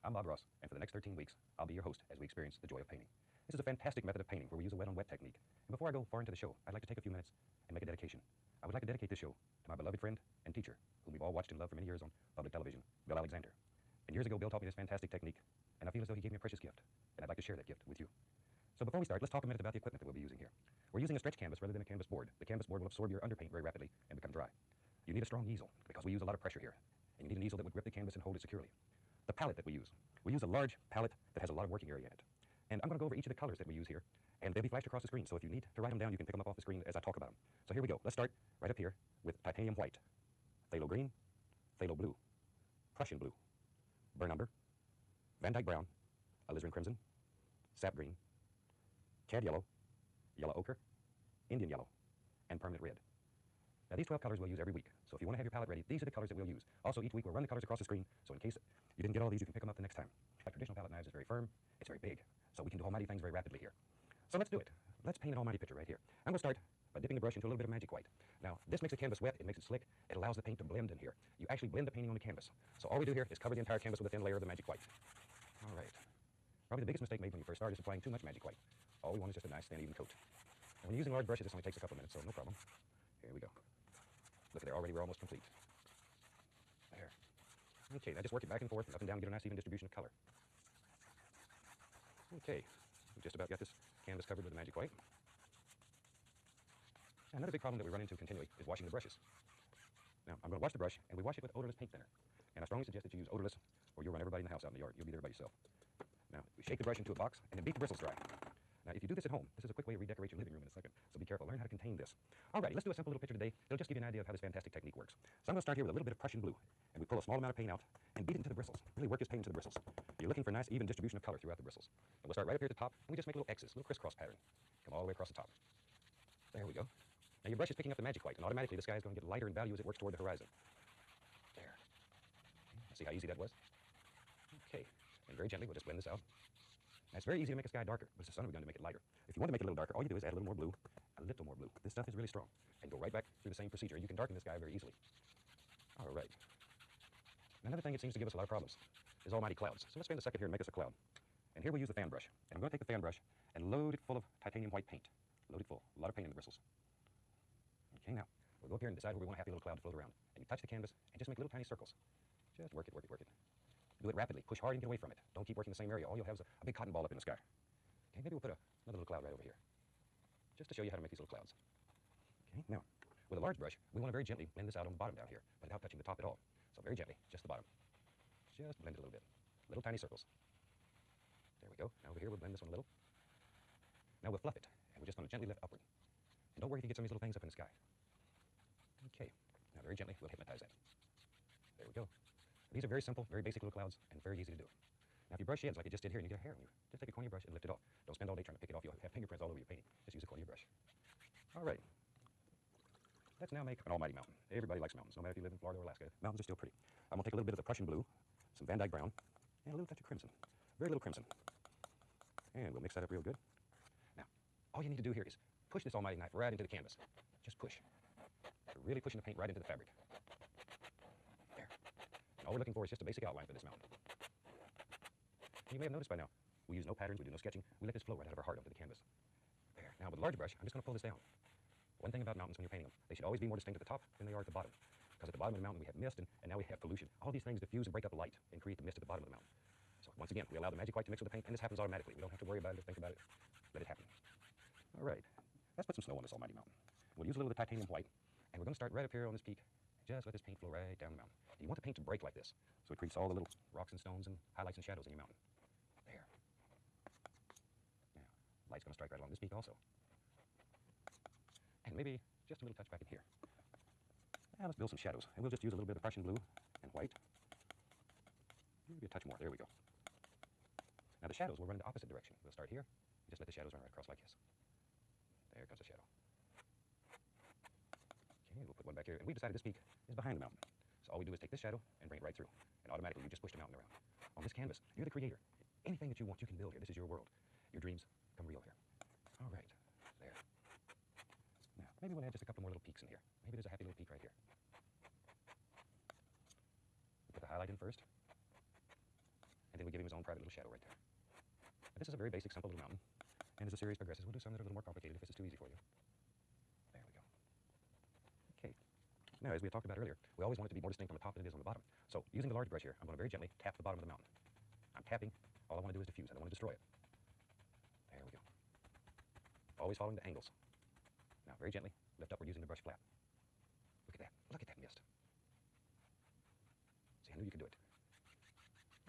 I'm Bob Ross, and for the next 13 weeks, I'll be your host as we experience the joy of painting. This is a fantastic method of painting where we use a wet-on-wet technique. And before I go far into the show, I'd like to take a few minutes and make a dedication. I would like to dedicate this show to my beloved friend and teacher, whom we've all watched and loved for many years on public television, Bill Alexander. And years ago, Bill taught me this fantastic technique, and I feel as though he gave me a precious gift, and I'd like to share that gift with you. So before we start, let's talk a minute about the equipment that we'll be using here. We're using a stretch canvas rather than a canvas board. The canvas board will absorb your underpaint very rapidly and become dry. You need a strong easel, because we use a lot of pressure here, and you need an easel that would grip the canvas and hold it securely. The palette that we use a large palette that has a lot of working area in it. And I'm going to go over each of the colors that we use here, and they'll be flashed across the screen, so if you need to write them down, you can pick them up off the screen as I talk about them. So here we go. Let's start right up here with titanium white, phthalo green, phthalo blue, Prussian blue, burnt umber, Van Dyke brown, alizarin crimson, sap green, cad yellow, yellow ochre, Indian yellow, and permanent red. Now these 12 colors we'll use every week, so if you want to have your palette ready, these are the colors that we'll use. Also, each week we'll run the colors across the screen, so in case you didn't get all these, you can pick them up the next time. Like traditional palette knives, it's very firm, it's very big, so we can do almighty things very rapidly here. So let's do it. Let's paint an almighty picture right here. I'm going to start by dipping the brush into a little bit of magic white. Now, this makes the canvas wet, it makes it slick, it allows the paint to blend in here. You actually blend the painting on the canvas. So all we do here is cover the entire canvas with a thin layer of the magic white. All right. Probably the biggest mistake made when you first start is applying too much magic white. All we want is just a nice, thin, even coat. And when you're using large brushes, this only takes a couple of minutes, so no problem. Here we go. Look at there, already we're almost complete. There. Okay, now just work it back and forth and up and down, get a nice even distribution of color. Okay, we've just about got this canvas covered with the magic white. Now, another big problem that we run into continually is washing the brushes. Now, I'm going to wash the brush, and we wash it with odorless paint thinner. And I strongly suggest that you use odorless, or you'll run everybody in the house out in the yard. You'll be there by yourself. Now, we shake the brush into a box, and then beat the bristles dry. Now, if you do this at home, this is a quick way to redecorate your living room in a second, so be careful. Learn how to contain this. Alrighty, let's do a simple little picture today. It'll just give you an idea of how this fantastic technique works. So I'm going to start here with a little bit of Prussian blue, and we pull a small amount of paint out and beat it into the bristles. Really work this paint into the bristles. You're looking for a nice even distribution of color throughout the bristles. And we'll start right up here at the top, and we just make little X's, little crisscross pattern. Come all the way across the top. There we go. Now your brush is picking up the magic white, and automatically the sky is going to get lighter in value as it works toward the horizon. There. See how easy that was? Okay. And very gently, we'll just blend this out. Now, it's very easy to make a sky darker, but it's a son of a gun to make it lighter. If you want to make it a little darker, all you do is add a little more blue, a little more blue. This stuff is really strong. And go right back through the same procedure. You can darken the sky very easily. All right. Now, another thing that seems to give us a lot of problems is almighty clouds. So let's spend a second here and make us a cloud. And here we use the fan brush. And I'm going to take the fan brush and load it full of titanium white paint. Load it full. A lot of paint in the bristles. Okay, now, we'll go up here and decide where we want a happy little cloud to float around. And you touch the canvas and just make little tiny circles. Just work it, work it, work it. Do it rapidly. Push hard and get away from it. Don't keep working the same area. All you'll have is a big cotton ball up in the sky. Okay, maybe we'll put another little cloud right over here. Just to show you how to make these little clouds. Okay, now, with a large brush, we want to very gently blend this out on the bottom down here, but without touching the top at all. So very gently, just the bottom. Just blend it a little bit. Little tiny circles. There we go. Now over here, we'll blend this one a little. Now we'll fluff it, and we're just going to gently lift upward. And don't worry if you get some of these little things up in the sky. Okay, now very gently, we'll hypnotize that. There we go. These are very simple, very basic little clouds, and very easy to do. Now, if you brush your heads like you just did here, and you get hair on you, just take a corner of your brush and lift it off. Don't spend all day trying to pick it off. You'll have fingerprints all over your painting. Just use a corner of your brush. All right. Let's now make an almighty mountain. Everybody likes mountains, no matter if you live in Florida or Alaska. Mountains are still pretty. I'm going to take a little bit of the Prussian blue, some Van Dyke brown, and a little touch of crimson. Very little crimson. And we'll mix that up real good. Now, all you need to do here is push this almighty knife right into the canvas. Just push. You're really pushing the paint right into the fabric. There. And all we're looking for is just a basic outline for this mountain. You may have noticed by now, we use no patterns, we do no sketching. We let this flow right out of our heart onto the canvas. There. Now, with a large brush, I'm just going to pull this down. One thing about mountains when you're painting them, they should always be more distinct at the top than they are at the bottom. Because at the bottom of the mountain, we have mist, and now we have pollution. All these things diffuse and break up light and create the mist at the bottom of the mountain. So once again, we allow the magic white to mix with the paint, and this happens automatically. We don't have to worry about it or think about it. Let it happen. All right. Let's put some snow on this almighty mountain. We'll use a little of the titanium white, and we're going to start right up here on this peak. Just let this paint flow right down the mountain. You want the paint to break like this, so it creates all the little rocks and stones and highlights and shadows in your mountain. There. Now, light's going to strike right along this peak also. And maybe just a little touch back in here. Now let's build some shadows, and we'll just use a little bit of Prussian blue and white. Maybe a touch more. There we go. Now the shadows will run in the opposite direction. We'll start here, and just let the shadows run right across like this. There comes a shadow. Okay, we'll put one back here, and we decided this peak is behind the mountain. So all we do is take this shadow and bring it right through, and automatically you just push the mountain around. On this canvas, you're the creator. Anything that you want, you can build here. This is your world. Your dreams come real here. All right, there. Now, maybe we'll add just a couple more little peaks in here. Maybe there's a happy little peak right here. We'll put the highlight in first, and then we give him private little shadow right there. But this is a very basic, simple little mountain. And as the series progresses, we'll do some that are a little more complicated if this is too easy for you. There we go. Okay. Now, as we had talked about earlier, we always want it to be more distinct on the top than it is on the bottom. So, using the large brush here, I'm going to very gently tap the bottom of the mountain. I'm tapping. All I want to do is diffuse. I don't want to destroy it. There we go. Always following the angles. Now, very gently, lift upward using the brush flat. Look at that. Look at that mist. See, I knew you could do it.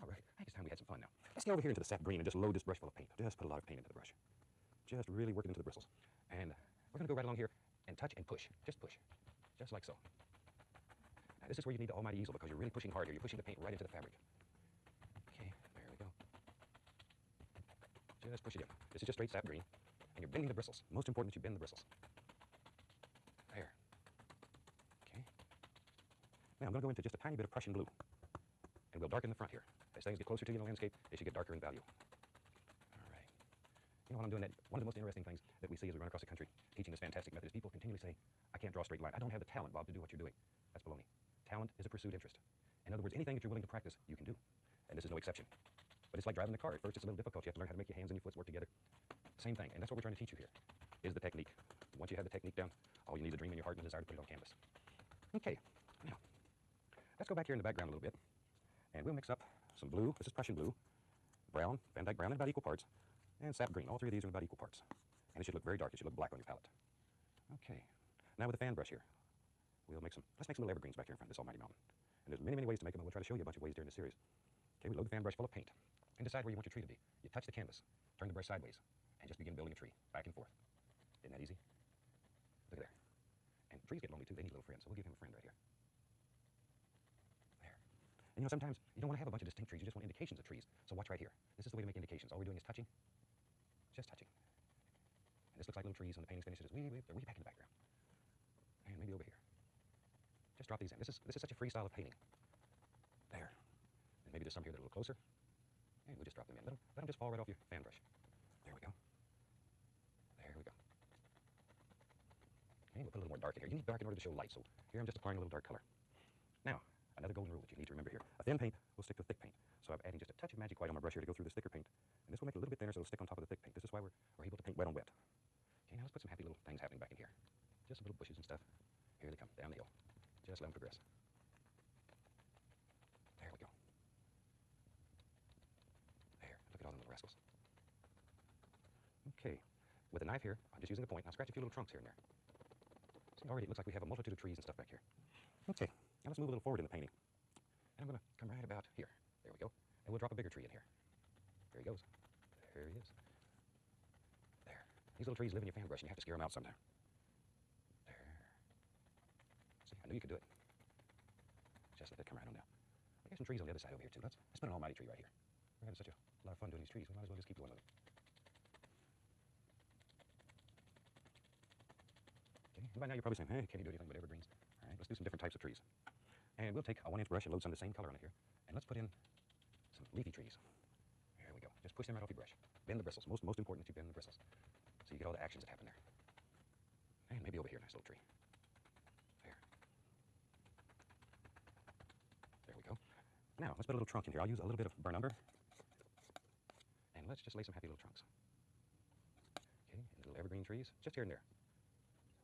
All right. I think it's time we had some fun now. Let's get over here into the sap green and just load this brush full of paint. Just put a lot of paint into the brush. Just really work it into the bristles. And we're going to go right along here and touch and push. Just push. Just like so. Now, this is where you need the almighty easel because you're really pushing hard here. You're pushing the paint right into the fabric. Okay, there we go. Just push it in. This is just straight sap green. And you're bending the bristles. Most important that you bend the bristles. There. Okay. Now I'm going to go into just a tiny bit of Prussian blue. And we'll darken the front here. As things get closer to you in the landscape, they should get darker in value. All right. You know, while I'm doing that, one of the most interesting things that we see as we run across the country teaching this fantastic method is people continually say, I can't draw a straight line. I don't have the talent, Bob, to do what you're doing. That's baloney. Talent is a pursued interest. In other words, anything that you're willing to practice, you can do. And this is no exception. But it's like driving the car. At first, it's a little difficult. You have to learn how to make your hands and your foot work together. Same thing. And that's what we're trying to teach you here, is the technique. Once you have the technique down, all you need is a dream in your heart and a desire to put it on canvas. Okay. Now, let's go back here in the background a little bit. And we'll mix up some blue. This is Prussian blue, brown, Van Dyke brown in about equal parts, and sap green. All three of these are in about equal parts. And it should look very dark. It should look black on your palette. Okay. Now with the fan brush here, let's make some little evergreens back here in front of this almighty mountain. And there's many, many ways to make them, and we'll try to show you a bunch of ways during this series. Okay, we load the fan brush full of paint and decide where you want your tree to be. You touch the canvas, turn the brush sideways, and just begin building a tree, back and forth. Isn't that easy? Look at there. And trees get lonely too. They need little friends, so we'll give him a friend right here. There. And you know, sometimes you don't want to have a bunch of distinct trees. You just want indications of trees. So watch right here. This is the way to make indications. All we're doing is touching, just touching. And this looks like little trees when the painting's finished. They're way back in the background. And maybe over here. Just drop these in. This is such a free style of painting. There. And maybe there's some here that are a little closer. And we'll just drop them in. Let them just fall right off your fan brush. There we go. There we go. Okay, we'll put a little more dark in here. You need dark in order to show light, so here I'm just applying a little dark color. Now, another golden rule that you need to remember here. A thin paint will stick to thick paint. So I'm adding just a touch of magic white on my brush here to go through this thicker paint. And this will make it a little bit thinner so it'll stick on top of the thick paint. This is why we're able to paint wet on wet. Okay, now let's put some happy little things happening back in here. Just some little bushes and stuff. Here they come, down the hill. Just let them progress. There we go. There, look at all them little rascals. Okay, with a knife here, I'm just using a point. I'll scratch a few little trunks here and there. See, already it looks like we have a multitude of trees and stuff back here. Okay, now let's move a little forward in the painting. And I'm going to come right about here. There we go. And we'll drop a bigger tree in here. There he goes. There he is. There. These little trees live in your fan brush and you have to scare them out sometime. There. See, I knew you could do it. Just let that come right on down. We got some trees on the other side over here too. Let's put an almighty tree right here. We're having such a lot of fun doing these trees. We might as well just keep doing them. Okay, and by now you're probably saying, hey, can you do anything but evergreens? All right, let's do some different types of trees. And we'll take a 1-inch brush and load some of the same color on it here. And let's put in some leafy trees. There we go. Just push them right off your brush. Bend the bristles. Most important that you bend the bristles. So you get all the actions that happen there. And maybe over here, nice little tree. There. There we go. Now, let's put a little trunk in here. I'll use a little bit of burnt umber. And let's just lay some happy little trunks. Okay, and little evergreen trees, just here and there.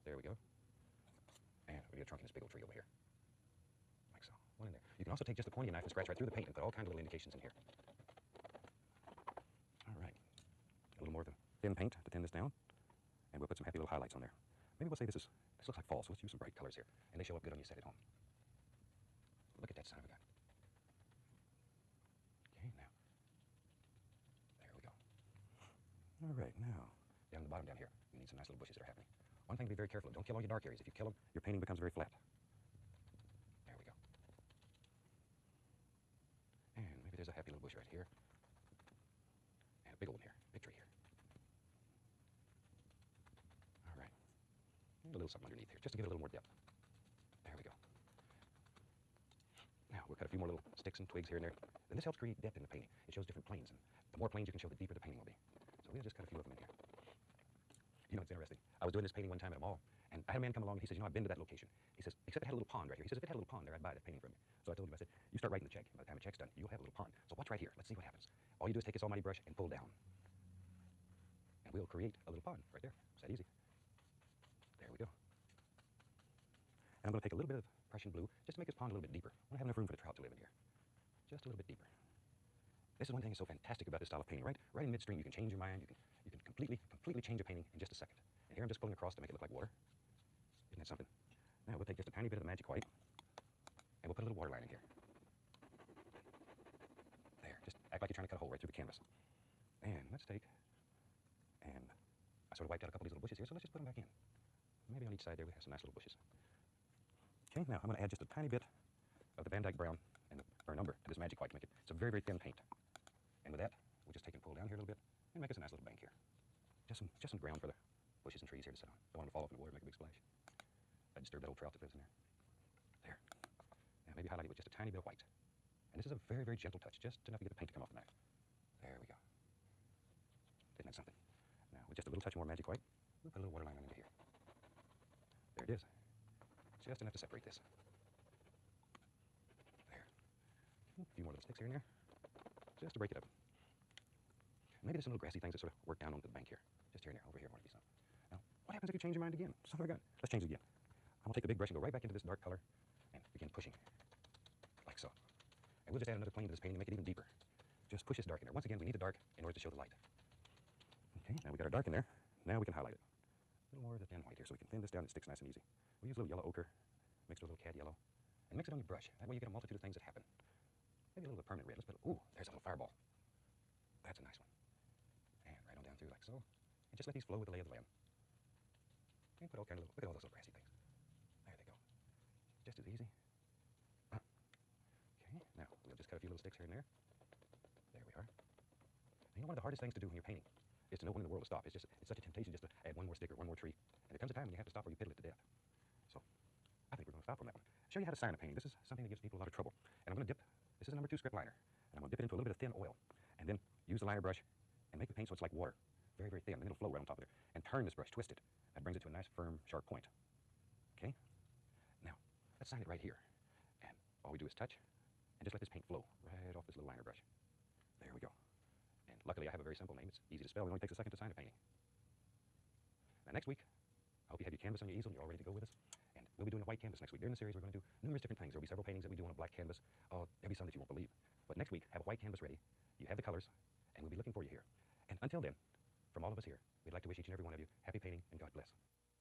There we go. And we get a trunk in this big old tree over here. Like so. One in there. You can also take just the pointy knife and scratch right through the paint and put all kinds of little indications in here. All right. A little more of the thin paint to thin this down. And we'll put some happy little highlights on there. Maybe we'll say this looks like fall, so let's use some bright colors here. And they show up good on your set at home. Look at that son of a gun. Okay, now. There we go. All right, now. Down the bottom down here, you need some nice little bushes that are happening. One thing to be very careful of, don't kill all your dark areas. If you kill them, your painting becomes very flat. There we go. And maybe there's a happy little bush right here. And a big old one here, big tree here. All right. And a little something underneath here, just to give it a little more depth. There we go. Now, we'll cut a few more little sticks and twigs here and there. And this helps create depth in the painting. It shows different planes, and the more planes you can show, the deeper the painting will be. So we'll just cut a few of them in here. You know, it's interesting. I was doing this painting one time at a mall, and I had a man come along, and he says, you know, I've been to that location. He says, except it had a little pond right here. He says, if it had a little pond there, I'd buy this painting from you. So I told him, I said, you start writing the check. By the time the check's done, you'll have a little pond. So watch right here. Let's see what happens. all you do is take this almighty brush and pull down. And we'll create a little pond right there. It's that easy. There we go. And I'm going to take a little bit of Prussian blue just to make this pond a little bit deeper. I want to have enough room for the trout to live in here. Just a little bit deeper. This is one thing that's so fantastic about this style of painting. Right in midstream, you can change your mind. You can completely change a painting in just a second. And here I'm just pulling across to make it look like water. Isn't that something? Now we'll take just a tiny bit of the magic white, and we'll put a little water line in here. There, just act like you're trying to cut a hole right through the canvas. And let's take, and I sort of wiped out a couple of these little bushes here, so let's just put them back in. Maybe on each side there we have some nice little bushes. Okay, now I'm going to add just a tiny bit of the Van Dyke brown and the burnt umber to this magic white to make it. It's a very, very thin paint. And with that, we'll just take and pull down here a little bit and make us a nice little bank here. Just some ground for the bushes and trees here to sit on. Don't want them to fall off in the water and make a big splash. I'd disturb that old trout that lives in there. There. Now maybe highlight it with just a tiny bit of white. And this is a very, very gentle touch, just enough to get the paint to come off the knife. There we go. Isn't that something? Now, with just a little touch more magic white, we'll put a little water line into here. There it is. Just enough to separate this. There. A few more little sticks here and there, just to break it up. Maybe there's some little grassy things that sort of work down onto the bank here. Just here and there. Over here, want to be some. Now, what happens if you change your mind again? Son of a gun. Let's change it again. I'm going to take the big brush and go right back into this dark color and begin pushing, like so. And we'll just add another plane to this painting to make it even deeper. Just push this dark in there. Once again, we need the dark in order to show the light. Okay, now we got our dark in there. Now we can highlight it. A little more of the thin white here so we can thin this down and it sticks nice and easy. We'll use a little yellow ochre mixed with a little cad yellow and mix it on your brush. That way you get a multitude of things that happen. Maybe a little bit of permanent red. Let's put, ooh, there's a little fireball. That's a nice one. And right on down through like so. And just let these flow with the lay of the land. And put all kind of little, look at all those little grassy things. There they go. Just as easy. Okay, now we'll just cut a few little sticks here and there. There we are. And you know, one of the hardest things to do when you're painting is to know when in the world to stop. It's such a temptation just to add one more stick or one more tree. And there comes a time when you have to stop or you piddle it to death. So I think we're going to stop on that one. Show you how to sign a painting. This is something that gives people a lot of trouble. And I'm going to dip, this is a number 2 script liner. And I'm going to dip it into a little bit of thin oil. And then use the liner brush and make the paint so it's like water. Very, very thin. And then it'll flow right on top of there. And turn this brush, twist it. That brings it to a nice, firm, sharp point. Okay? Now, let's sign it right here. And all we do is touch and just let this paint flow right off this little liner brush. There we go. And luckily I have a very simple name. It's easy to spell. It only takes a second to sign a painting. Now next week, I hope you have your canvas on your easel and you're all ready to go with us. And we'll be doing a white canvas next week. During the series, we're going to do numerous different things. There'll be several paintings that we do on a black canvas. There'll be some that you won't believe. But next week, have a white canvas ready. You have the colors, and we'll be looking for you here. And until then, from all of us here, we'd like to wish each and every one of you happy painting and God bless.